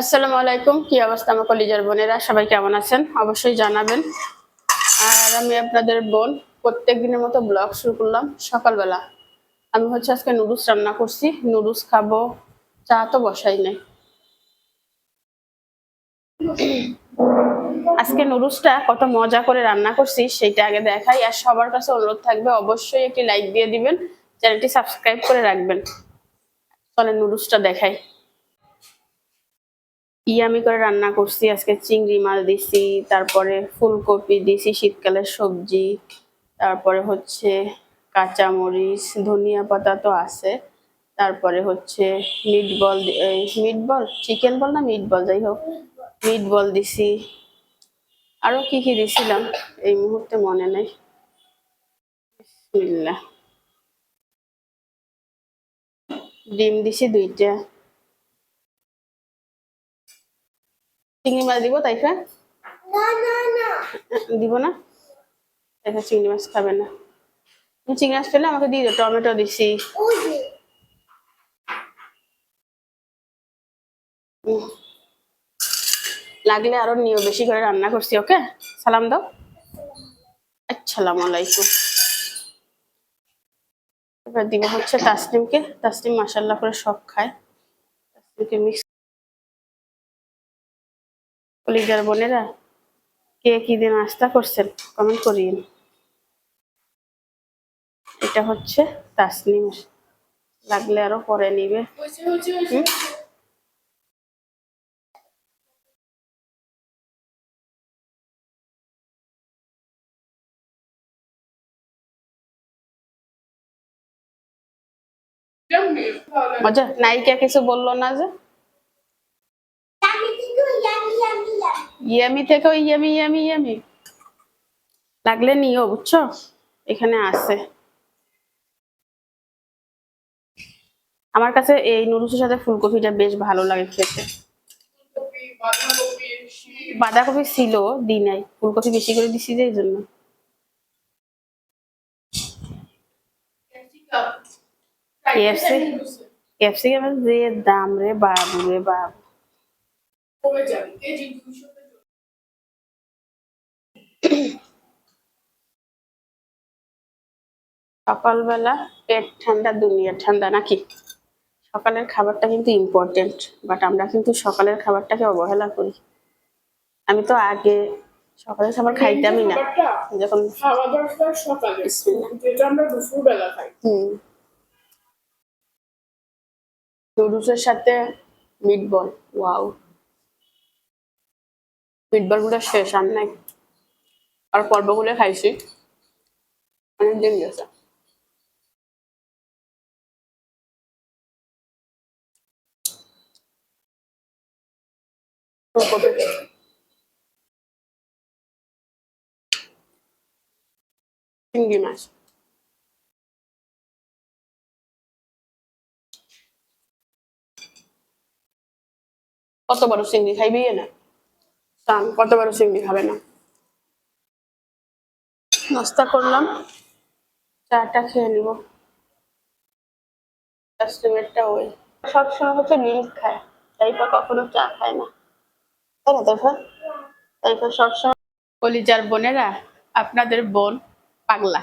আসসালামু আলাইকুম। কি অবস্থা আমার কলিজার বোনেরা? সবাই কেমন আছেন? অবশ্যই জানাবেন। আর আমি আপনাদের বোন প্রত্যেক দিনের মতো ব্লগ শুরু করলাম সকালবেলা। আমি হচ্ছে আজকে নুডলস রান্না করছি, নুডলস খাবো। চা তো বসাই নাই। আজকে নুডলসটা কত মজা করে রান্না করছি সেটা আগে দেখাই। আর সবার কাছে অনুরোধ থাকবে অবশ্যই একটি লাইক দিয়ে দিবেন, চ্যানেলটি সাবস্ক্রাইব করে রাখবেন। চলেন নুডলসটা দেখাই। ইয়ামি করে রান্না করছি আজকে। চিংড়ি মাছ দিছি, তারপরে ফুলকপি দিছি, শীতকালের সবজি, তারপরে হচ্ছে কাঁচামরিচ, ধনিয়া পাতা তো আছে, তারপরে হচ্ছে মিটবল, মিটবল চিকেন বল না মিটবল, যাই হোক মিটবল দিছি। আরো কি কি দিছিলাম এই মুহূর্তে মনে নেই। বিসমিল্লাহ। ডিম দিছি 2টা। চিংড়ি মাছ দিব তাইফা? দিব না, তাইফা চিংড়ি মাছ খাবে না। তুমি চিংড়ি মাছ পেলে আমাকে দিয়ে দিও। টমেটো দিছি। লাগলে আরো নিও, বেশি করে রান্না করছি। ওকে, সালাম দাও। আসসালামু আলাইকুম। এবার দিব হচ্ছে তাসনিমকে। তাসনিম মাশাআল্লাহ করে সব খায়। তাসনিমকে মিক্স। কলিজার বোনেরা, কে কি দিন নাস্তা করছেন কমেন্ট করিয়েন। এটা হচ্ছে তাসনিম, লাগলে আরো পরে নিবে। মজা নায়িকা কিছু বললো না যে? ইয়ামি থেকে ইয়ামি ইয়ামি ইয়ামি লাগলে নিও, বুঝছো? এখানে আছে। আমার কাছে এই নুডলসের সাথে ফুলকপিটা বেশ ভালো লাগে খেতে। বাঁধাকপি ছিল, দিই নাই, ফুলকপি বেশি করে দিছি যে এই জন্য। কেএফসি, ক্যাপসিকামের যে দাম রে বাবু রে বাবু। সকালবেলা পেট ঠান্ডা দুনিয়া ঠান্ডা নাকি? সকালের খাবারটা কিন্তু ইম্পর্টেন্ট, বাট আমরা কিন্তু সকালের খাবারটাকে অবহেলা করি। আমি তো আগে সকালের খাবার খাইতামই না। যখন খাওয়া দরকার সকালে, যেটা আমরা দুপুরবেলা খাই। নুডলসের সাথে মিটবল, ওয়াও! মিটবল গুলো শেষ আর নাই। আর পর্বগুলো খাইছি, অনেক দিন গেছে। ফুলকপি, চিংড়ি মাছ। কত বড় চিংড়ি খাইবি না? কত বড় চিংড়ি খাবে না? নাস্তা করলাম, চাটা খেয়ে নিব। কাস্টমারটা ওই সবসময় হচ্ছে মিল্ক খায়, তাইপা কখনো চা খায় না, তাই না তাইপা? তাইপা সবসময়। কলিজার বোনেরা, আপনাদের বোন পাগলা।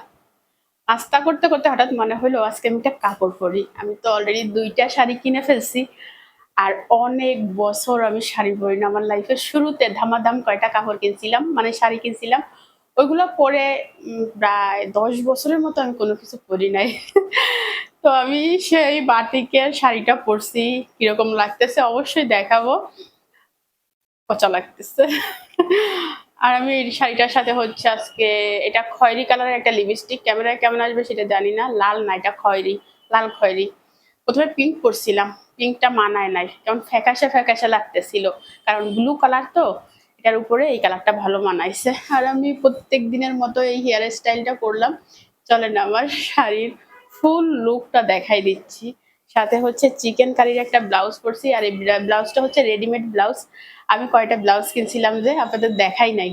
নাস্তা করতে করতে হঠাৎ মনে হলো আজকে আমি একটা কাপড় পরি। আমি তো অলরেডি 2টা শাড়ি কিনে ফেলছি। আর অনেক বছর আমি শাড়ি পরি না। আমার লাইফের শুরুতে ধামাধাম কয়টা কাপড় কিনছিলাম, মানে শাড়ি কিনছিলাম, ওইগুলো পরে প্রায় 10 বছরের মতো আমি কোনো কিছু পরি নাই। তো আমি সেই বাটিকের শাড়িটা পরছি, কিরকম লাগতেছে অবশ্যই দেখাবো। পচা লাগতেছে। আর আমি এই শাড়িটার সাথে হচ্ছে আজকে, এটা খয়েরি কালারের একটা লিপস্টিক, ক্যামেরায় কেমন আসবে সেটা জানি না। লাল না, এটা খয়েরি, লাল খয়েরি। প্রথমে পিঙ্ক পরছিলাম, পিঙ্কটা মানায় নাই, কেমন ফ্যাকাশে ফ্যাকাশে লাগতেছিল, কারণ ব্লু কালার তো, এটার উপরে এই কালারটা ভালো মানাইছে। আর আমি প্রত্যেক দিনের মতো এই হেয়ার স্টাইলটা করলাম। চলেন আমার শাড়ির ফুল লুকটা দেখাই দিচ্ছি। সাথে হচ্ছে চিকেন কারির একটা ব্লাউজ পরছি, আর এই ব্লাউজটা হচ্ছে রেডিমেড ব্লাউজ। আমি কয়টা ব্লাউজ কিনছিলাম যে আপনাদের দেখাই নাই,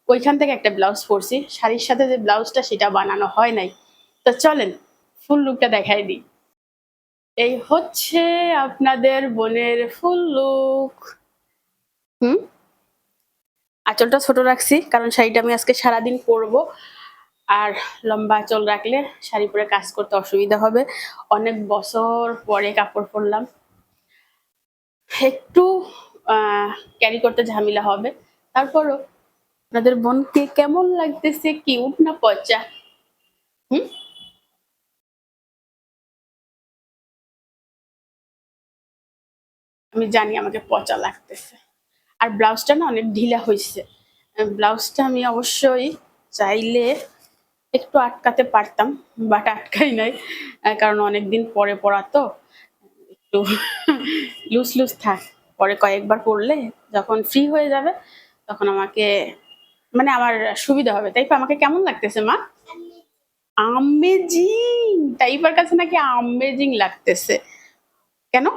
ওইখান থেকে একটা ব্লাউজ পরছি। শাড়ির সাথে যে ব্লাউজটা সেটা বানানো হয় নাই। তো চলেন ফুল লুকটা দেখাই দিই। এই হচ্ছে আপনাদের বোনের ফুল লুক। হুম, আঁচলটা ছোট রাখছি কারণ শাড়িটা আমি আজকে সারাদিন পরবো। আর লম্বা আঁচল রাখলে শাড়ি পরে কাজ করতে অসুবিধা হবে। অনেক বছর পরে কাপড় পরলাম, একটু ক্যারি করতে ঝামেলা হবে। তারপরও আপনাদের বোনকে কেমন লাগতেছে, কিউট না পচা? হুম, আমি জানি আমাকে পচা লাগতেছে। আর ব্লাউজটা না অনেক ঢিলা হয়েছে। ব্লাউজটা আমি অবশ্যই চাইলে একটু আটকাতে পারতাম, বাট আটকাই নাই। কারণ অনেকদিন পরে পরা তো একটু লুজ লুজ থাক। পরে কয়েকবার পরলে যখন ফ্রি হয়ে যাবে তখন আমাকে মানে আমার সুবিধা হবে। তাই তো আমাকে কেমন লাগতেছে মা? আমেজিং। টাইপার কাছে নাকি আমেজিং লাগতেছে। কেন?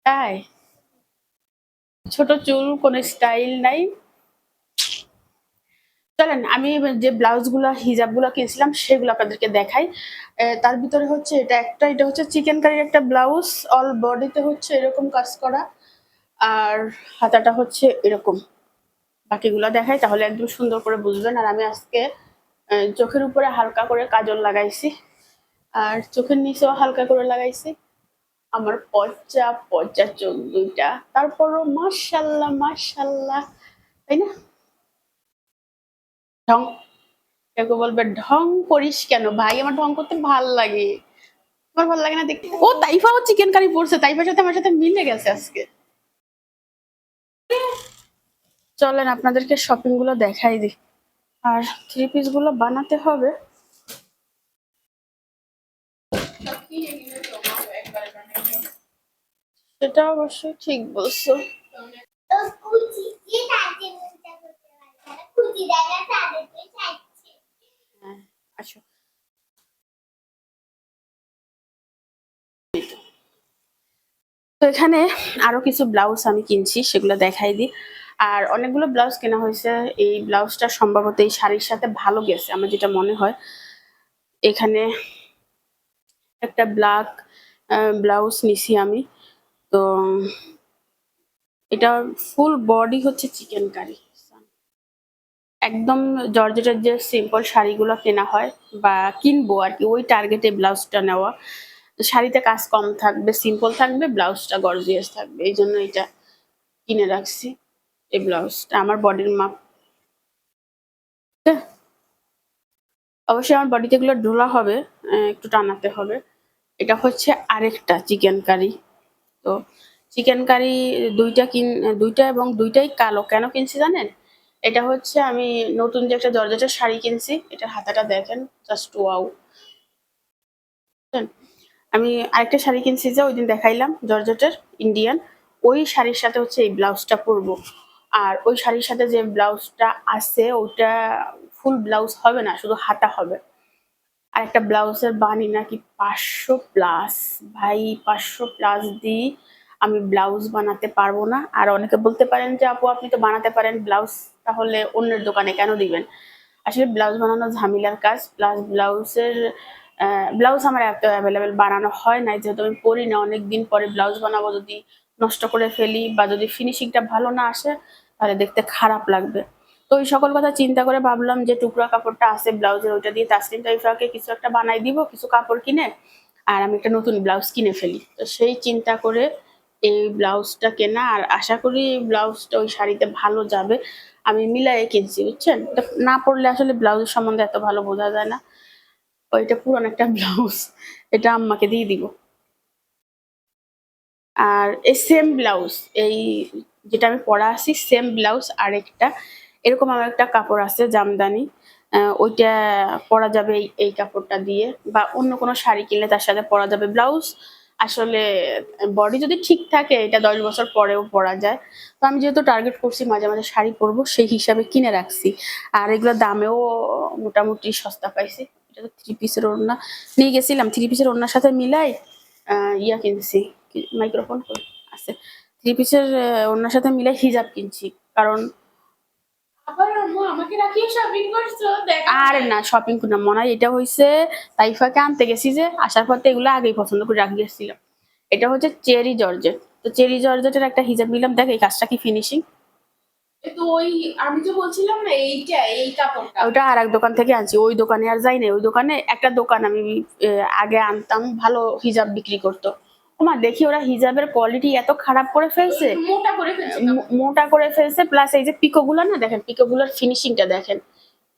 তাই? ছোট চুল, কোনো স্টাইল নাই। চলেন আমি যে ব্লাউজ গুলা হিজাব গুলা কিনছিলাম সেগুলো আপনাদেরকে দেখাই। তার ভিতরে হচ্ছে এটা হচ্ছে চিকেন কারির একটা ব্লাউজ, অল বডিতে হচ্ছে এরকম কাজ করা, আর হাতাটা হচ্ছে এরকম। বাকিগুলো দেখাই তাহলে একদম সুন্দর করে বুঝবেন। আর আমি আজকে চোখের উপরে হালকা করে কাজল লাগাইছি, আর চোখের নিচেও হালকা করে লাগাইছি। আমার পচা পচা চোখ দুইটা, তারপরও মাশাল্লাহ মাশাল্লাহ, তাই না? ঢং, কেউ কেউ বলবে ঢং করিস কেন ভাই? আমার ঢং করতে ভাল লাগে। আমার ভালো লাগে না দেখতে? ও তাইফাও চিকেন কারি পড়ছে, তাইফার সাথে আমার সাথে মিলে গেছে আজকে। চলেন আপনাদেরকে শপিং গুলো দেখাই দিই। আর থ্রি পিস গুলো বানাতে হবে। সেটা অবশ্যই ঠিক বলছো। হ্যাঁ, আসো। তো এখানে আরো কিছু ব্লাউজ আমি কিনছি, সেগুলো দেখাই দিই। আর অনেকগুলো ব্লাউজ কেনা হয়েছে। এই ব্লাউজটা সম্ভবত এই শাড়ির সাথে ভালো গেছে আমার যেটা মনে হয়। এখানে একটা ব্ল্যাক ব্লাউজ নিছি আমি। তো এটা ফুল বডি হচ্ছে চিকেন কারি, একদম জর্জেটের যে সিম্পল শাড়িগুলো কেনা হয় বা কিনবো আর কি, ওই টার্গেটে ব্লাউজটা নেওয়া। শাড়িতে কাজ কম থাকবে, সিম্পল থাকবে, ব্লাউজটা গর্জিয়াস থাকবে, এই জন্য এটা কিনে রাখছি। এই ব্লাউজটা আমার বডির মাপ। অবশ্যই আমার বডিতে এগুলো ঢোলা হবে, একটু টানাতে হবে। এটা হচ্ছে আরেকটা চিকেন কারি। তো চিকেন কারি দুইটা এবং দুইটাই কালো। কেন কিনছি জানেন? এটা হচ্ছে আমি নতুন যে একটা জর্জেটের শাড়ি কিনছি, এটার হাতাটা দেখেন, জাস্ট ওয়াও। আমি আরেকটা শাড়ি কিনছি যে ওই দিন দেখাইলাম, জর্জেটের, ইন্ডিয়ান। ওই শাড়ির সাথে হচ্ছে এই ব্লাউজটা পরবো। আর ওই শাড়ির সাথে যে ব্লাউজটা আছে ওটা ফুল ব্লাউজ হবে না, শুধু হাতা হবে। আর একটা ব্লাউজের বানি নাকি 500+। ভাই 500+ দিই আমি ব্লাউজ বানাতে পারবো না। আর অনেকে বলতে পারেন যে আপু আপনি তো বানাতে পারেন ব্লাউজ, তাহলে অন্যের দোকানে কেন দিবেন? আসলে ব্লাউজ বানানো ঝামেলার কাজ, প্লাস ব্লাউজ আমার এত অ্যাভেলেবেল বানানো হয় নাই, যেহেতু আমি পরি না। অনেকদিন পরে ব্লাউজ বানাবো, যদি নষ্ট করে ফেলি বা যদি ফিনিশিংটা ভালো না আসে তাহলে দেখতে খারাপ লাগবে। তো ওই সকল কথা চিন্তা করে ভাবলাম যে টুকরা কাপড়টা আছে ব্লাউজের, ওইটা দিয়ে তাসলিম তাইফাকে কিছু একটা বানাই দিব, কিছু কাপড় কিনে। আর আমি একটা নতুন ব্লাউজ কিনে ফেলি, তো সেই চিন্তা করে এই ব্লাউজটা কেনা। আর আশা করি এই ব্লাউজটা ওই শাড়িতে ভালো যাবে। আমি মিলায়ে কিনছি, বুঝছেন? এটা না পড়লে আসলে ব্লাউজের সম্বন্ধে এত ভালো বোঝা যায় না। ওইটা পুরান একটা ব্লাউজ, এটা আম্মাকে দিয়ে দিব। আর এই সেম ব্লাউজ, এই যেটা আমি পরা আছি সেম ব্লাউজ আরেকটা এরকম আমার একটা কাপড় আছে জামদানি, ওইটা পরা যাবে এই কাপড়টা দিয়ে, বা অন্য কোনো শাড়ি কিনলে তার সাথে পরা যাবে ব্লাউজ। আসলে বডি যদি ঠিক থাকে এটা 10 বছর পরেও পরা যায়। তো আমি যেহেতু টার্গেট করছি মাঝে মাঝে শাড়ি পরবো, সেই হিসাবে কিনে রাখছি। আর এগুলো দামেও মোটামুটি সস্তা পাইছি। এটা তো থ্রি পিসের ওড়না নিয়ে গেছিলাম, থ্রি পিসের ওড়নার সাথে মিলাই ইয়া কিনছি, মাইক্রোফোন আছে, থ্রি পিসের ওড়নার সাথে মিলাই হিজাব কিনছি। কারণ আবার আম্মু আমাকে রাখিয়ে শপিং করছো দেখ। আর না শপিং না মনে হয় এটা হইছে তাইফাকে আনতে গেছি যে আসার পর তো এগুলো আগেই পছন্দ করে রাখি গেছিলাম। এটা হচ্ছে চেরি জর্জেট। তো চেরি জর্জেটের একটা হিজাব নিলাম, দেখ এই কাজটা কি ফিনিশিং। তো ওই আমি তো বলছিলাম না এইটা এই কাপড়টা ওটা আর এক দোকান থেকে আনছি, ওই দোকানে আর যাই না। ওই দোকানে একটা দোকান আমি আগে আনতাম, ভালো হিজাব বিক্রি করতো। ওমা দেখি ওরা হিজাবের কোয়ালিটি এত খারাপ করে ফেলছে, মোটা করে ফেলছে প্লাস এই যে পিকো গুলো না দেখেন, পিকো গুলোর ফিনিশিংটা দেখেন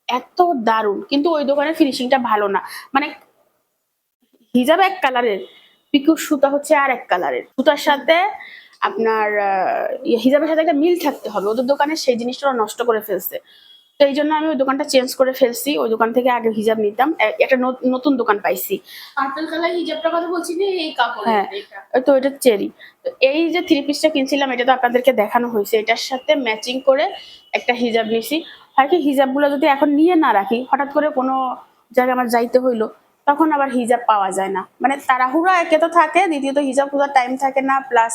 এত দারুণ, কিন্তু ওই দোকানের ফিনিশিংটা ভালো না। মানে হিজাব এক কালারের, পিকুর সুতা হচ্ছে আর এক কালারের, সুতার সাথে আপনার হিজাবের সাথে একটা মিল থাকতে হবে, ওদের দোকানে সেই জিনিসটা ওরা নষ্ট করে ফেলছে। তো এই জন্য আমি ওই দোকানটা চেঞ্জ করে ফেলছি, ওই দোকান থেকে আগে হিজাব নিতাম, একটা নতুন দোকান পাইছি। পার্পল কালার হিজাবটার কথা বলছি না, এই কাপড়। হ্যাঁ তো এটা চেরি। তো এই যে থ্রি পিসটা কিনছিলাম এটা তো আপনাদেরকে দেখানো হয়েছে, এটার সাথে ম্যাচিং করে একটা হিজাব নিছি। হয় কি হিজাবগুলো যদি এখন নিয়ে না রাখি, হঠাৎ করে কোনো জায়গায় আমার যাইতে হইলো, তখন আবার হিজাব পাওয়া যায় না। মানে তাড়াহুড়া একে তো থাকে, দ্বিতীয়ত হিজাব খোঁজার টাইম থাকে না, প্লাস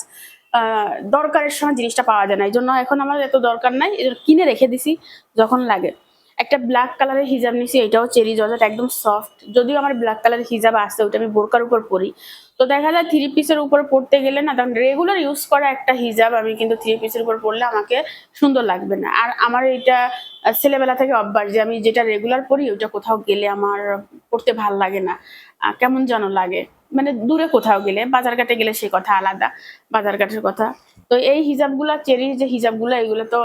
দরকারের সময় জিনিসটা পাওয়া যায় না। এই জন্য এখন আমার এত দরকার নাই, কিনে রেখে দিছি যখন লাগে। একটা ব্ল্যাক কালারের হিজাব নিছি, এটাও চেরি জর্জেট, একদম সফট। যদিও আমার ব্ল্যাক কালারের হিজাব আছে, ওটা আমি বোরকার উপর পরি। তো দেখা যায় থ্রি পিসের উপর পড়তে গেলে না, তখন রেগুলার ইউজ করা একটা হিজাব আমি কিন্তু থ্রি পিসের উপর পরলে আমাকে সুন্দর লাগবে না। আর আমার এটা ছেলেবেলা থেকে অভ্যাস যে আমি যেটা রেগুলার পরি ওটা কোথাও গেলে আমার পড়তে ভাল লাগে না, কেমন যেন লাগে। মানে দূরে কোথাও গেলে, বাজার ঘাটে গেলে সে কথা আলাদা, বাজার ঘাটের কথা। তো এই হিজাবগুলা, চেরির যে হিজাবগুলা, এগুলো তো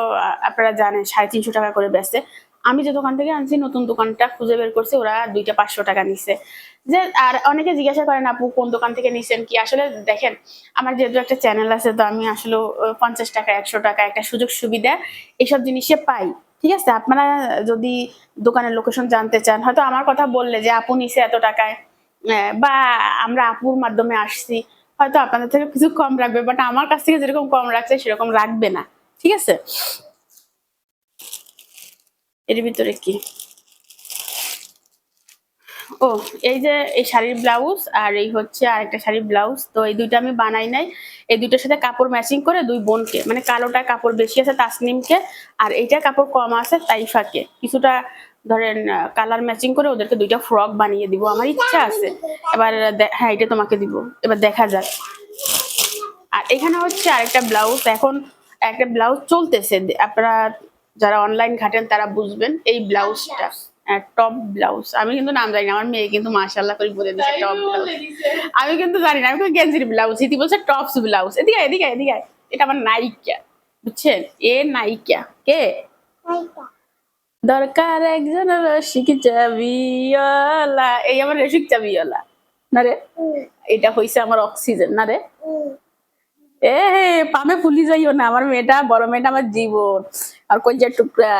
আপনারা জানেন 350 টাকা করে বেচে। আমি যে দোকান থেকে আনছি, নতুন দোকানটা খুঁজে বের করছি, ওরা 2টা 500 টাকা নিছে। যে আর অনেকে জিজ্ঞাসা করেন আপু কোন দোকান থেকে নিছেন কি, আসলে দেখেন আমার যেহেতু একটা চ্যানেল আছে, তো আমি আসলে 50 টাকা 100 টাকা একটা সুযোগ সুবিধা এইসব জিনিসে পাই। ঠিক আছে, আপনারা যদি দোকানের লোকেশন জানতে চান, হয়তো আমার কথা বললে যে আপু নিছে এত টাকায়, বা আমরা আপুর মাধ্যমে আসছি, হয়তো আপনাদের থেকে কিছু কম রাখবে, বাট আমার কাছ থেকে যেরকম কম রাখছে সেরকম রাখবে না। ঠিক আছে, এর ভিতরে কি, ও এই যে এই শাড়ির ব্লাউজ, আর এই হচ্ছে আরেকটা শাড়ির ব্লাউজ। তো এই দুইটা আমি বানাই নাই, এই দুইটার সাথে কাপড় ম্যাচিং করে দুই বোনকে, মানে কালোটা কাপড় বেশি আছে তাসনিমকে, আর এইটা কাপড় কম আছে তাইফাকে, কিছুটা ধরেন কালার ম্যাচিং করে ওদেরকে দুইটা ফ্রক বানিয়ে দিব, আমার ইচ্ছা আছে। এবার হ্যাঁ এটা তোমাকে দিব, এবার দেখা যাক। আর এখানে হচ্ছে আরেকটা ব্লাউজ, এখন একটা ব্লাউজ চলতেছে, আপনারা যারা অনলাইন ঘাটেন তারা বুঝবেন, এই ব্লাউজটা টপ ব্লাউজ। আমি কিন্তু নাম জানি না, আমার মেয়ে কিন্তু মাশাআল্লাহ করে বলে দিচ্ছে টপ ব্লাউজ, আমি কিন্তু জানি না, আমি কিন্তু গেঞ্জির ব্লাউজ, ইতি বলছে টপস ব্লাউজ। এদিকে এদিকে এদিকে, এটা আমার নায়িকা, বুঝছেন, এ নায়িকা কে, দরকার একজন রসিক চাবিওয়ালা, এই আমার রসিক চাবিওয়ালা না রে, এটা হইছে আমার অক্সিজেন না রে। এ পামে ফুলি যাইও না, আমার মেয়েটা, বড় মেয়েটা আমার জীবন আর কলজার টুকরা।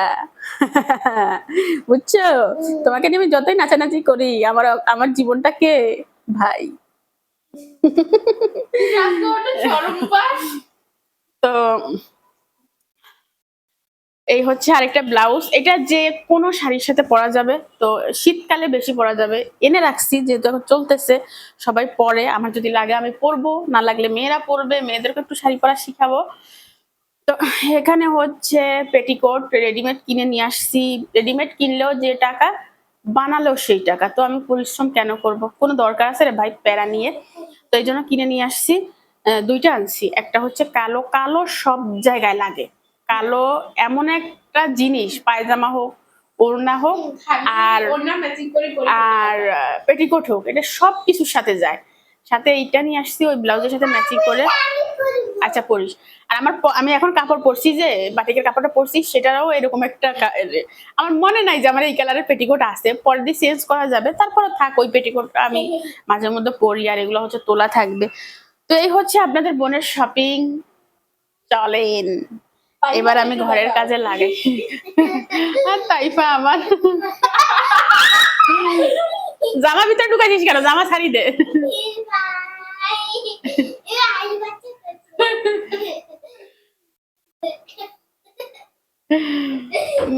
বুঝছো, তোমাকে নিয়ে আমি যতই নাচানাচি করি, আমার আমার জীবনটা কে ভাই। তো এই হচ্ছে আরেকটা ব্লাউজ, এটা যে কোনো শাড়ির সাথে পরা যাবে, তো শীতকালে বেশি পরা যাবে, এনে রাখছি যেহেতু এখন চলতেছে, সবাই পরে, আমার যদি লাগে আমি পরবো, না লাগলে মেয়েরা পরবে, মেয়েদেরকে একটু শাড়ি পরা শিখাবো। তো এখানে হচ্ছে পেটিকোট রেডিমেড কিনে নিয়ে আসছি, রেডিমেড কিনলেও যে টাকা, বানালেও সেই টাকা, তো আমি পরিশ্রম কেন করব, কোনো দরকার আছে রে ভাই প্যারা নিয়ে। তো এই জন্য কিনে নিয়ে আসছি, দুইটা আনছি, একটা হচ্ছে কালো, কালো সব জায়গায় লাগে, কালো এমন একটা জিনিস, পায়জামা হোক, ওড়না হোক, আর আর পেটিকোট হোক, এটা সব কিছুর সাথে যায়। সাথে এইটা নিয়ে আসছি ওই ব্লাউজের সাথে ম্যাচিং করে। আচ্ছা পরিস। আর আমি এখন কাপড় পরছি, যে বাটিকের কাপড়টা পরছি, সেটারও এরকম একটা আমার মনে নাই যে আমার এই কালারের পেটিকোট আছে, পরে দিয়ে চেঞ্জ করা যাবে, তারপরে থাক ওই পেটিকোট আমি মাঝে মধ্যে পরি, আর এগুলো হচ্ছে তোলা থাকবে। তো এই হচ্ছে আপনাদের বোনের শপিং, চলেন এবার আমি ঘরের কাজে লাগাই। আর তাইফা আমার জামা ভিতরে ঢুকাইছিস কেন, জামা ছাড়ি দে।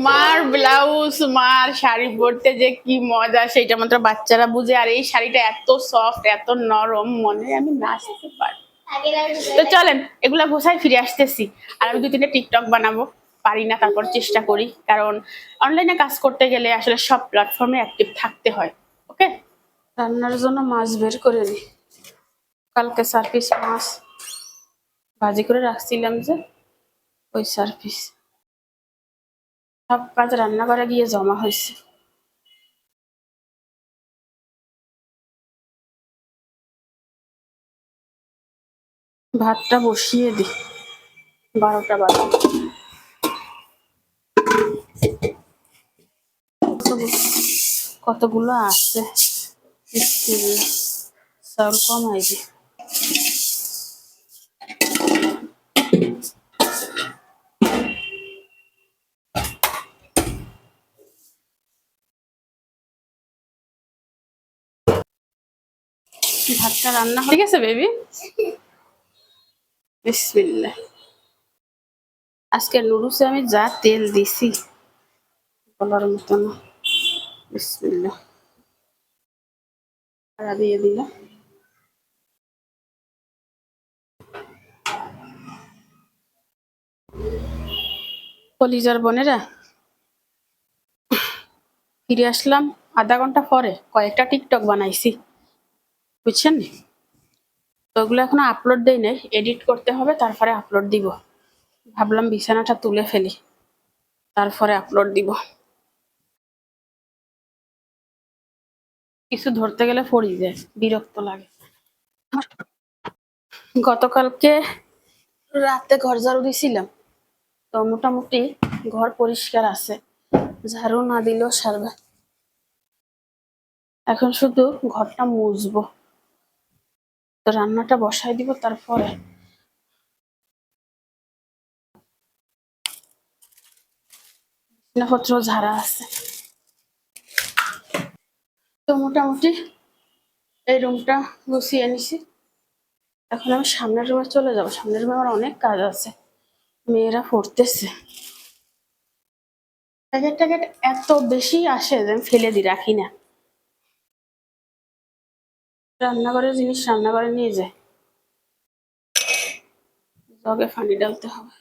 মার ব্লাউজ, মার শাড়ি পরতে যে কি মজা সেটা মাত্র বাচ্চারা বুঝে, আর এই শাড়িটা এত সফট এত নরম, মনে আমি নাচতে পারি। তো চলেন এগুলা গোছায় ফিরে আসতেছি, আর আমি 2-3টা টিকটক বানাবো, পারি না, তারপর চেষ্টা করি, কারণ অনলাইনে কাজ করতে গেলে আসলে সব প্ল্যাটফর্মে অ্যাক্টিভ থাকতে হয়। ওকে, রান্নার জন্য মাছ বের করে নিই। কালকে 4 পিস মাছ ভাজি করে রাখছিলাম, যে ওই 4 পিস সব কাজ রান্না করে গিয়ে জমা হয়েছে। ভাতটা বসিয়ে দিই, 12টা বাজে। কতগুলো আছে, চাউল কমাই দিই। ভাতটা রান্না হয়ে গেছে বেবি, বিসমিল্লাহ। আজকে নুডলসে আমি যা তেল দিছি বলার মতো না। বিসমিল্লাহ, আর দিয়ে দিলাম। কলিজার বোনেরা, ফিরে আসলাম আধা ঘন্টা পরে। কয়েকটা টিকটক বানাইছি, বুঝছেন? তো ওগুলো এখনো আপলোড দেই নাই, এডিট করতে হবে, তারপরে আপলোড দিব। ভাবলাম বিছানাটা তুলে ফেলি, তারপরে আপলোড দিব। কিছু ধরতে গেলে পড়ি যায়, বিরক্ত লাগে। গতকালকে রাতে ঘর ঝাড়ু দিছিলাম, তো মোটামুটি ঘর পরিষ্কার আছে, ঝাড়ু না দিলেও সারবে। এখন শুধু ঘরটা মুছবো, তো রান্নাটা বসাই দিব। তারপরে বিছানাপত্র ঝাড়া আছে। তো মোটামুটি এই রুমটা গুছিয়ে নিছি। এখন আমি সামনের রুমে চলে যাবো। সামনের রুমে আমার অনেক কাজ আছে, মেয়েরা পড়তেছে। প্যাকেট ট্যাকেট এত বেশি আসে যে আমি ফেলে দিই, রাখি না। রান্নাঘরের জিনিস রান্নাঘরে নিয়ে যায়, জগে পানি ডালতে হবে।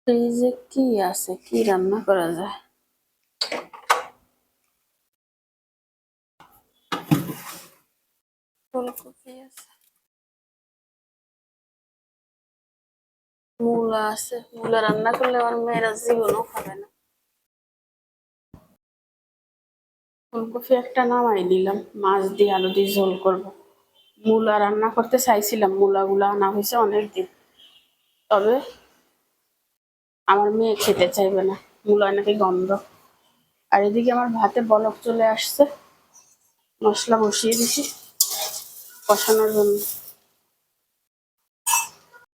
ফ্রিজে কি আছে, কি রান্না করা যায়? ফুলকপি আছে, মূলা আছে। মূলা রান্না করলে আমার মেয়েরা জীবনও খাবে না। ফুলকপি একটা নামাই দিলাম, মাছ দিয়ে আলু দিয়ে ঝোল করব। মূলা রান্না করতে চাইছিলাম, মূলাগুলা আনা হয়েছে অনেকদিন, তবে আমার মেয়ে খেতে চাইবে না, মূলা নাকি গন্ধ। আর এদিকে আমার ভাতে বলক চলে আসছে, মশলা বসিয়ে দিছি কষানোর জন্য।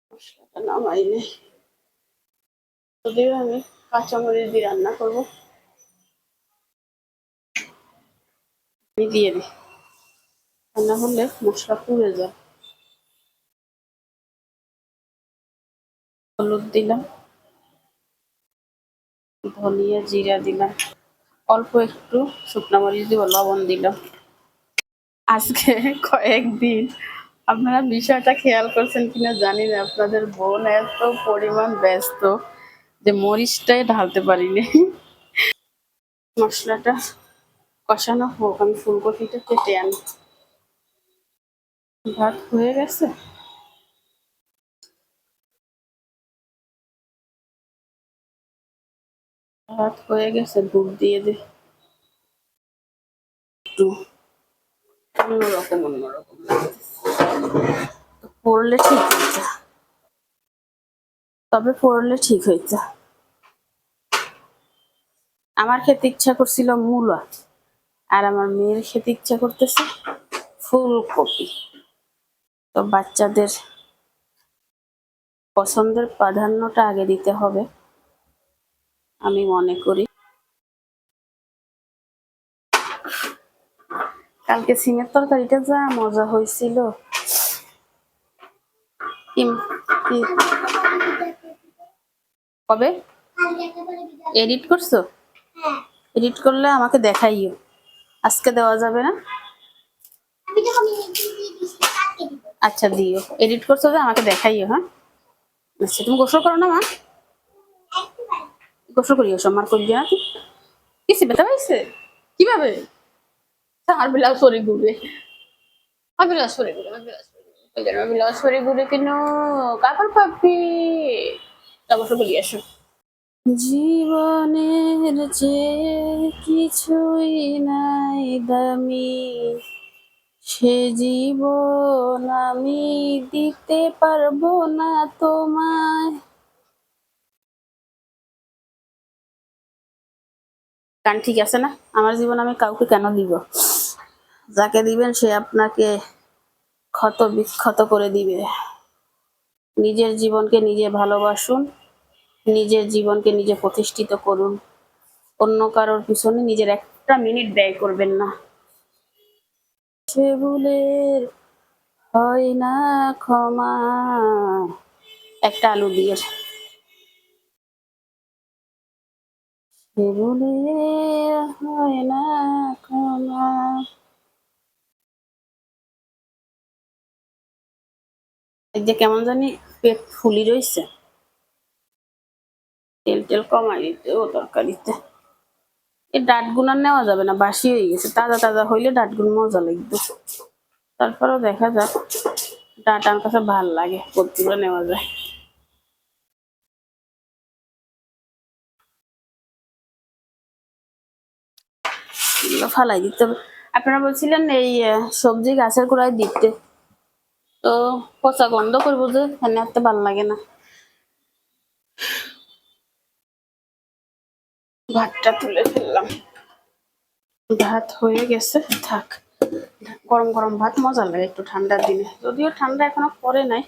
মশলাটা নামাই নেই, যদিও আমি কাঁচামরিচ দিয়ে রান্না করবো। আমি দিয়ে দিই, রান্না হলে মশলা পুড়ে যায়। হলুদ দিলাম, ধনিয়া জিরা দিলাম, অল্প একটু শুকনো মরিচ দিব, লবণ দিলাম। আজকে কয়েকদিন আপনারা বিষয়টা খেয়াল করছেন কিনা জানি না, আপনাদের বোন এত পরিমাণ ব্যস্ত যে মরিচটাই ঢালতে পারিনি। মশলাটা কষানো হোক, আমি ফুলকপিটা কেটে আনি। ভাত হয়ে গেছে, ভাত হয়ে গেছে, দুধ দিয়ে দে। একটু অন্যরকম অন্যরকম পড়লে ঠিক হইতো, তবে পড়লে ঠিক হইতো। আমার খেতে ইচ্ছা করছিল মূলা, আর আমার মেয়ের খেতে ইচ্ছা করতেছে ফুলকপি। তো বাচ্চাদের পছন্দের প্রাধান্যটা আগে দিতে হবে। আমি মনে করি। কালকে সিমের তরকারিটা যা মজা হয়েছিল। কবে এডিট করছো? এডিট করলে আমাকে দেখাইও, আজকে দেওয়া যাবে না। আচ্ছা দিও, এডিট করছো যে আমাকে দেখাইও। হ্যাঁ আচ্ছা, তুমি গোসল করো না মা? গোসল করিও সোমবার করি না? কিছু ব্যথা পাইছে কিভাবে? আমার বিলাস সরি ঘুরে, আমার বিলাস সরি ঘুরে, আমার বিলাস সরি ঘুরে কেন কাপড় পাপি গোসল করি আসো। জীবনের যে কিছুই নাই দামি, সে জীবন আমি দিতে পারবো না তোমায়। গান ঠিক আছে না? আমার জীবন আমি কাউকে কেন দিব? যাকে দিবেন সে আপনাকে ক্ষত বিক্ষত করে দিবে। নিজের জীবনকে নিজে ভালোবাসুন, নিজের জীবনকে নিজে প্রতিষ্ঠিত করুন, অন্য কারোর পিছনে নিজের একটা মিনিট ব্যয় করবেন না। সে ভুলের হয় না ক্ষমা। একটা আলু দিয়ে। সে ভুলের হয় না ক্ষমা। এই যে কেমন জানি পেট ফুলি রয়েছে, তেল টেল কমাই দিতে ও তরকারিতে। এই ডাঁটগুলো আর নেওয়া যাবে না, বাসি হয়ে গেছে। তাজা তাজা হইলে ডাঁটগুলো মজা লাগবে। তারপরেও দেখা যাক, ডাঁট আমার কাছে ভাল লাগে, কতগুলো নেওয়া যায়। ফালাই দিতে হবে। আপনারা বলছিলেন এই সবজি গাছের গোড়ায় দিতে, তো পচা গন্ধ করবো যে, এখানে আসতে ভাল লাগে না। ভাতটা তুলে ফেললাম, ভাত হয়ে গেছে, থাক। গরম গরম ভাত মজা লাগে একটু ঠান্ডার দিনে, যদিও ঠান্ডা এখনো পরে নাই।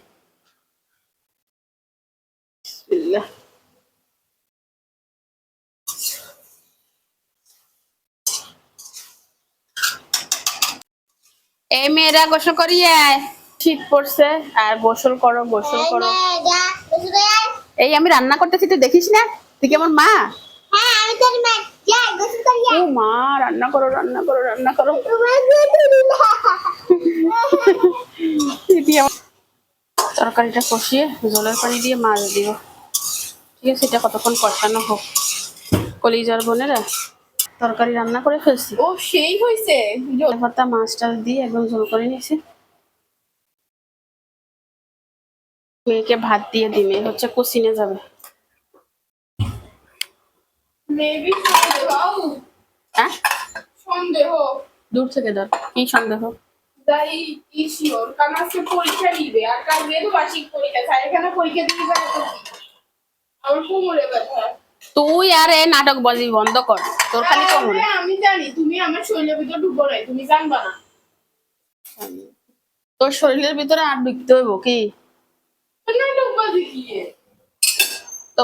এই মেয়েরা গোসল করিয়ে শীত পড়ছে, আর গোসল করো গোসল করো। এই আমি রান্না করতেছি, তুই দেখিস না? তুই কি আমার মা? ও মা, রান্না করো রান্না করো রান্না করো। তরকারিটা কষিয়ে জলের পানি দিয়ে মাছ দিব। ঠিক আছে, এটা কতক্ষণ কষানো হোক। কলিজার বোনেরা, তরকারি রান্না করে ফেলছি। ও সেই হয়েছে, পাতা মাছ টাছ দিয়ে একদম ঝোল করে নিয়েছি। মেয়েকে ভাত দিয়ে দিই, মেয়ে হচ্ছে কোচিনে যাবে। হ্যাঁ সন্দেহ, দূর থেকে ধর। কি সন্দেহ? পরীক্ষা নিবে আর কালকে তো বার্ষিক পরীক্ষা, এখানে পরীক্ষা দিতে পারে তো আমার কোমরে ব্যথা। তুই আর এই নাটক বাজি বন্ধ কর, তোর খালি কোমরে। আমি জানি তুমি আমার শরীরের ভিতর ঢুকবো না, তুমি জানবা না। তোর শরীরের ভিতরে আর ঢুকতে হইব কি? নাটক বাজি কি? তো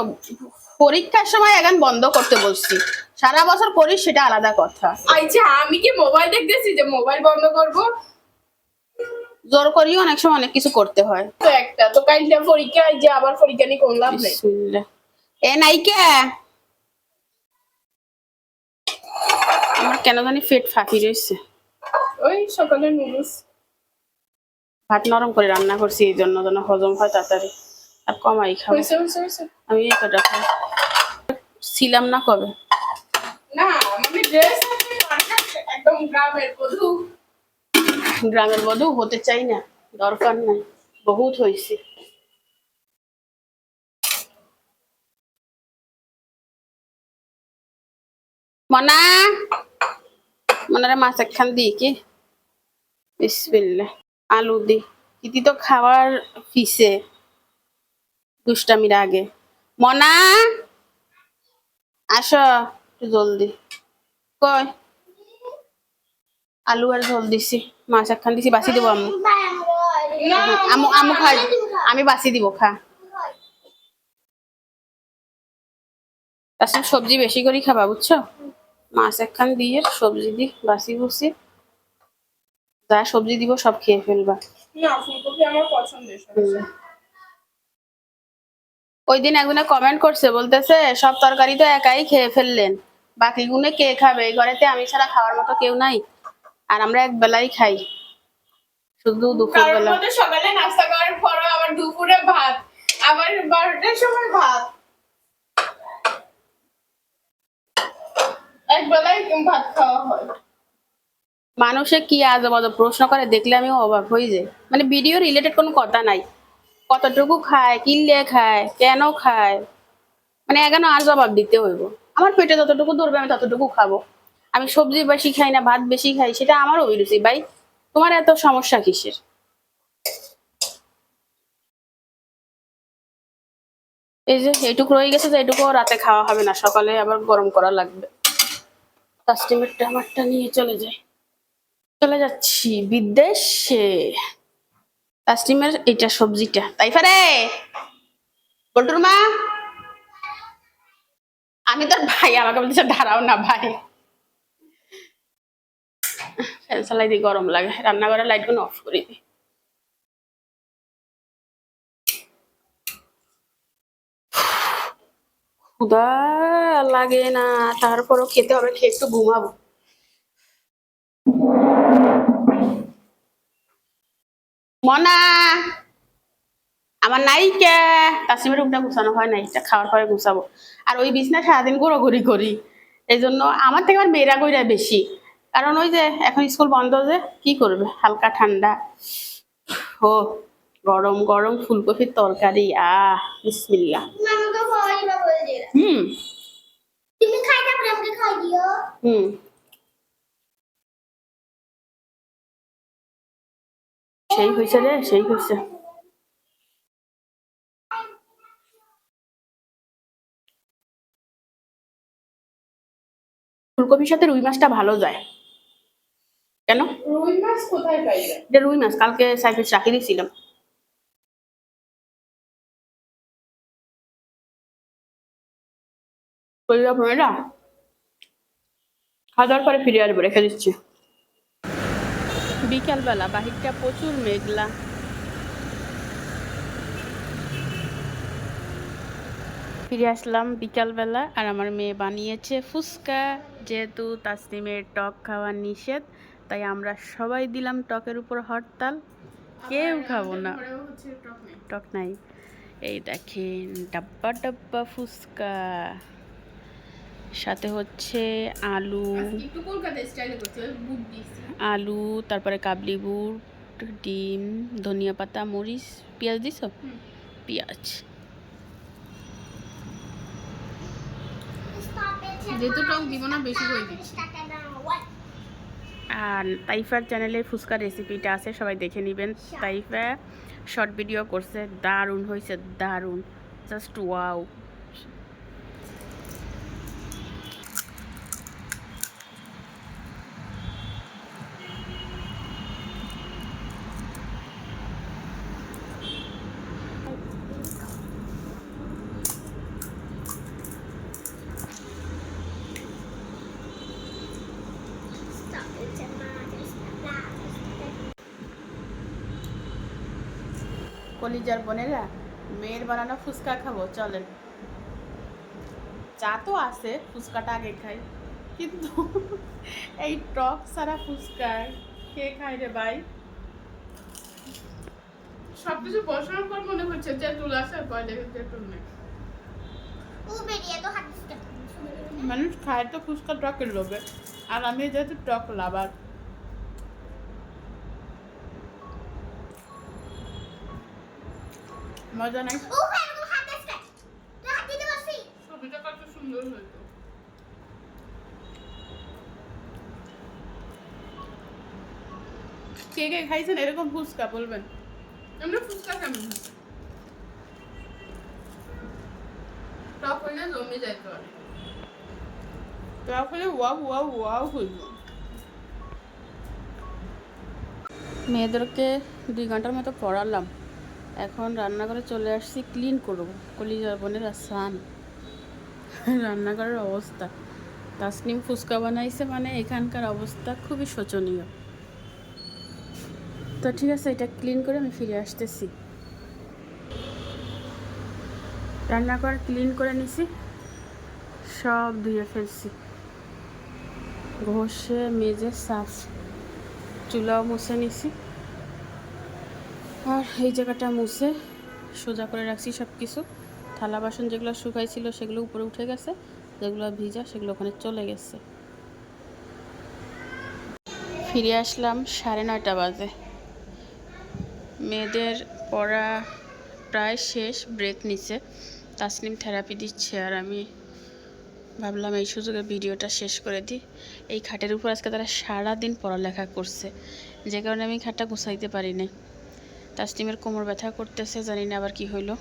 পরীক্ষার সময় এখন বন্ধ করতে বলছি, সারা বছর করিস সেটা আলাদা কথা। আচ্ছা আমি কি মোবাইল দেখতেছি যে মোবাইল বন্ধ করব? জোর করিও অনেক সময় অনেক কিছু করতে হয়। তো একটা তো কালকে পরীক্ষা, যে আবার পরীক্ষা নিয়ে করলাম এ নাইকা। আমার কেন জানি পেট ফাঁকি রয়েছে, ওই সকালে নুডলস। ভাত নরম করে রান্না করছি এই জন্য যেন হজম হয় তাড়াতাড়ি, আর কমাই খাবো। আমি এই কটা খাই, ছিলাম না কবে। না মানে ড্রেস একদম গ্রামের বধূ, গ্রামের বধূ হতে চাই না, দরকার নাই, বহুত হয়েছে। মনা, মনারে মাছ একখান দিই কি? বিসমিল্লাহ। আলু দি, ইতি তো খাওয়ার পিছে দুষ্টামির আগে। মনা আসো একটু জলদি। কয় আলু আর ঝোল দিছি, মাছ একখান দিছি, বাসি দেবো আম্মু। আমু আমু খাই, আমি বাসি দিব, খা। তাছাড়া সবজি বেশি করে খাবা বুঝছো, মাছ একখান দিয়ে সবজি দি বাসি বুসি যা সবজি দিব সব খেয়ে ফেলবা। না ফুলকপি আমার পছন্দের সবজি। ওই দিন একজনে কমেন্ট করছে, বলতেছে সব তরকারি তো একাই খেয়ে ফেললেন, বাকি গুনে কে খাবে, এই ঘরেতে আমি ছাড়া খাওয়ার মতো কেউ নাই, আর আমরা এক বেলাই খাই, শুধু দুপুর কারোর বেলা। মধ্যে সকালে নাস্তা করার পরও আবার দুপুরে ভাত, আবার 12টার সময় ভাত, এক বেলায় ভাত খাওয়া হয়। মানুষে কি আজব আজব প্রশ্ন করে দেখলে আমি অবাক হয়ে যাই, মানে ভিডিও রিলেটেড কোনো কথা নাই, কতটুকু খায়, কিনলে খায়, কেন খায়, মানে এখানে আর জবাব দিতে হইব। আমার পেটে যতটুকু ধরবে আমি ততটুকু খাবো। আমি সবজি বেশি খাই না ভাত বেশি খাই সেটা আমার অভিরুচি ভাই, তোমার এত সমস্যা কিসের? এই যে এইটুকু রয়ে গেছে, যে এইটুকু রাতে খাওয়া হবে না, সকালে আবার গরম করা লাগবে। কাস্টমারটা আমারটা নিয়ে চলে যায়, চলে যাচ্ছি বিদেশে। কাস্টমার এটা সবজিটা তাই পারে। বল্টুর মা, আমি তোর ভাই, আমাকে বলতেছে দাঁড়াও না ভাই। ফ্যান চালাই দিই, গরম লাগে, রান্নাঘরের লাইট গুলো অফ করে দিই। ক্ষুধা লাগে না, তারপরও খেতে হবে, খেয়ে একটু ঘুমাবো। মনা, আমার নাইকা তাসিমের রুমটা গুছানো হয় নাই, এটা খাওয়ার পরে গুছাবো। আর ওই বিছনা সারাদিন ঘোরাঘুরি করি, এই জন্য আমার থেকে আমার মেয়েরা গইরা বেশি, কারণ ওই যে এখন স্কুল বন্ধ, যে কি করবে, হালকা ঠান্ডা ও গরম গরম ফুলকপির তরকারি, আহ বিসমিল্লাহ। হুম হুম, সেই হয়েছে রে, সেই হয়েছে। ফুলকপির সাথে রুই মাছটা ভালো যায় কেন? রুই মাছ কোথায় পাইবে? এটা রুই মাছ, কালকে সাইফেস রাখি দিয়েছিলাম। মেয়েরা খাওয়া দাওয়ার পরে ফিরে আসবো, রেখে দিচ্ছি। বিকালবেলা বাহিরটা প্রচুর মেঘলা, ফিরে আসলাম বিকালবেলা, আর আমার মেয়ে বানিয়েছে ফুচকা। যেহেতু তাসনিমের টক খাওয়া নিষেধ, তাই আমরা সবাই দিলাম টকের উপর হরতাল, কেউ খাবো না, টক নাই। এই দেখেন ডাব্বা ডাব্বা ফুচকা, সাথে হচ্ছে আলু, আলু, তারপরে কাবলি বুট, ডিম, ধনিয়া পাতা, মরিচ, পেঁয়াজ দিছ, পেঁয়াজ। যেহেতু টক দিব না বেশি করে দিচ্ছি। আর তাইফার চ্যানেলে ফুচকা রেসিপিটা আছে, সবাই দেখে নেবেন। তাইফা শর্ট ভিডিও করছে, দারুণ হয়েছে, দারুণ, জাস্ট ওয়াও। কলিজার বোনেরা, মেয়ের বানানো ফুচকা খাবো চলেন। চা তো আছে, ফুচকাটা আগে খাই, কিন্তু এই টক সারা ফুচকা কে খাই রে ভাই? সবকিছু বসানোর পর মনে হচ্ছে যে চুল আসার পর দেখে একটু নেই। মানুষ খায় তো ফুচকা টকের লোভে, আর আমি যেহেতু টক লাভার। মজা নাই, ছবিটা কত সুন্দর হয়েছে। কে কে খাইছেন এরকম ফুচকা বলবেন। এমনি ফুচকা কেমন হয়েছে? টক হইলে জমে যাইতে পারে। টক হলে ওয়াও ওয়াও ওয়াও হইব। মেয়েদেরকে 2 ঘন্টার মতো পড়ালাম, এখন রান্নাঘরে চলে আসছি, ক্লিন করবো। কলিজার বোনের স্নান রান্নাঘরের অবস্থা, তাসনিম ফুচকা বানাইছে, মানে এখানকার অবস্থা খুবই শোচনীয়। তো ঠিক আছে, এটা ক্লিন করে আমি ফিরে আসতেছি। রান্নাঘর ক্লিন করে নিছি, সব ধুয়ে ফেলছি, ঘষে মেজে সাফ, চুলাও মুছে নিছি। আর এই জায়গাটা মুছে সোজা করে রাখছি সব কিছু। থালা বাসন যেগুলো শুকাইছিল সেগুলো উপরে উঠে গেছে, যেগুলো ভিজা সেগুলো ওখানে চলে গেছে। ফিরে আসলাম 9:30 বাজে। মেয়েদের পড়া প্রায় শেষ, ব্রেক নিচ্ছে, তাসনিম থেরাপি দিচ্ছে, আর আমি ভাবলাম এই সুযোগে ভিডিওটা শেষ করে দিই। এই খাটের উপর আজকে তারা সারাদিন পড়ালেখা করছে, যে কারণে আমি খাটটা গুছাইতে পারি নাই। তাসনিমের কোমর ব্যথা করতেছে, জানি না আবার কি হইলো।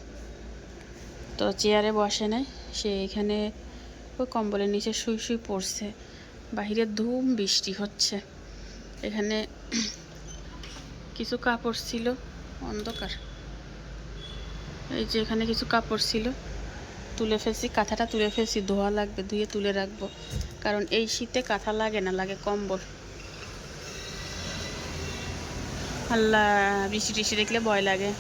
তো চেয়ারে বসে নাই, সে এখানে ওই কম্বলের নিচে শুই শুই পড়ছে। বাহিরে ধুম বৃষ্টি হচ্ছে, এখানে কিছু কাপড় ছিল, অন্ধকার, এই যে এখানে কিছু কাপড় ছিল, তুলে ফেলছি, কাঁথাটা তুলে ফেলছি, ধোয়া লাগবে, ধুয়ে তুলে রাখবো, কারণ এই শীতে কাঁথা লাগে না, লাগে কম্বল। আল্লাহ, বৃষ্টি টিষ্টি দেখলে ভয় লাগে।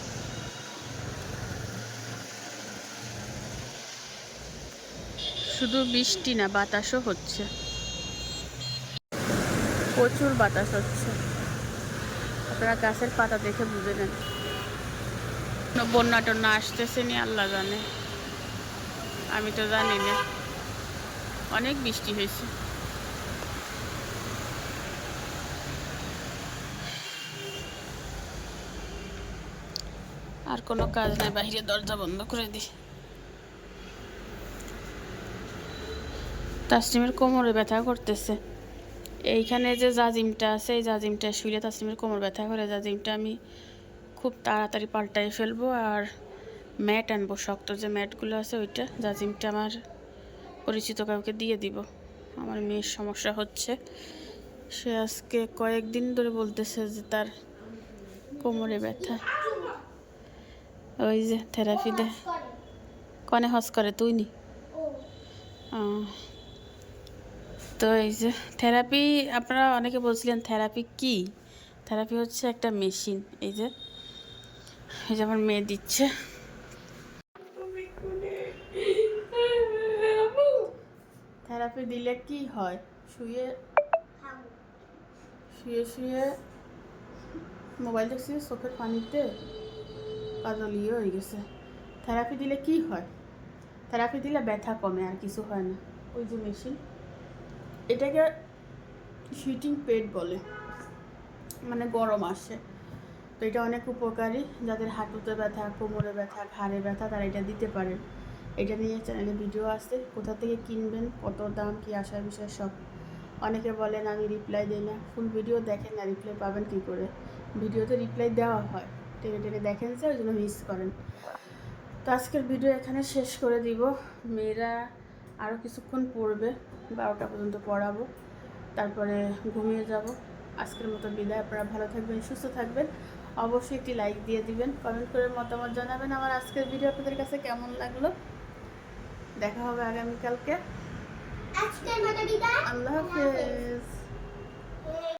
শুধু বৃষ্টি না, বাতাসও হচ্ছে, প্রচুর বাতাস হচ্ছে। আপনারা গাছের পাতা দেখে বুঝে নেন। বন্যা টন্যা আসতেছে নি আল্লাহ জানে, আমি তো জানি না। অনেক বৃষ্টি হয়েছে। আর কোনো কাজ নাই, বাইরে দরজা বন্ধ করে দিই। তাসনিমের কোমরে ব্যথা করতেছে, এইখানে যে জাজিমটা আছে, এই জাজিমটা শুইলে তাসনিমের কোমর ব্যথা করে। জাজিমটা আমি খুব তাড়াতাড়ি পাল্টাই ফেলবো, আর ম্যাট আনবো, শক্ত যে ম্যাটগুলো আছে ওইটা, জাজিমটা আমার পরিচিত কাউকে দিয়ে দিব। আমার মেয়ের সমস্যা হচ্ছে, সে আজকে কয়েকদিন ধরে বলতেছে যে তার কোমরে ব্যথা। ওই যে থেরাপি দে, কনে হজ করে তুই নি। তো এই যে থেরাপি, আপনারা অনেকে বলছিলেন থেরাপি কি? থেরাপি হচ্ছে একটা মেশিন, এই যে আমার মেয়ে দিচ্ছে। থেরাপি দিলে কি হয়? শুয়ে শুয়ে শুয়ে মোবাইল দেখছি, চোখের পানিতে কাজল ইয়ে হয়ে গেছে। থেরাপি দিলে কি হয়? থেরাপি দিলে ব্যথা কমে, আর কিছু হয় না। ওই যে মেশিন, এটাকে হিটিং পেড বলে, মানে গরম আসে। তো এটা অনেক উপকারী, যাদের হাঁটুতে ব্যথা, কোমরে ব্যথা, ঘাড়ে ব্যথা, তারা এটা দিতে পারেন। এটা নিয়ে চ্যানেলে ভিডিও আছে, কোথা থেকে কিনবেন, কত দাম, কি আসার বিষয় সব। অনেকে বলেন আমি রিপ্লাই দিই না, ফুল ভিডিও দেখেন না, রিপ্লাই পাবেন কী করে? ভিডিওতে রিপ্লাই দেওয়া হয়, টেনে টেনে দেখেন যে, ওই জন্য মিস করেন। তো আজকের ভিডিও এখানে শেষ করে দিব। মেয়েরা আরও কিছুক্ষণ পড়বে, 12টা পর্যন্ত পড়াবো, তারপরে ঘুমিয়ে যাব। আজকের মতো বিদায়। আপনারা ভালো থাকবেন, সুস্থ থাকবেন। অবশ্যই একটি লাইক দিয়ে দিবেন, কমেন্ট করে মতামত জানাবেন আমার আজকের ভিডিও আপনাদের কাছে কেমন লাগলো। দেখা হবে আগামীকালকে। আল্লাহ হাফেজ।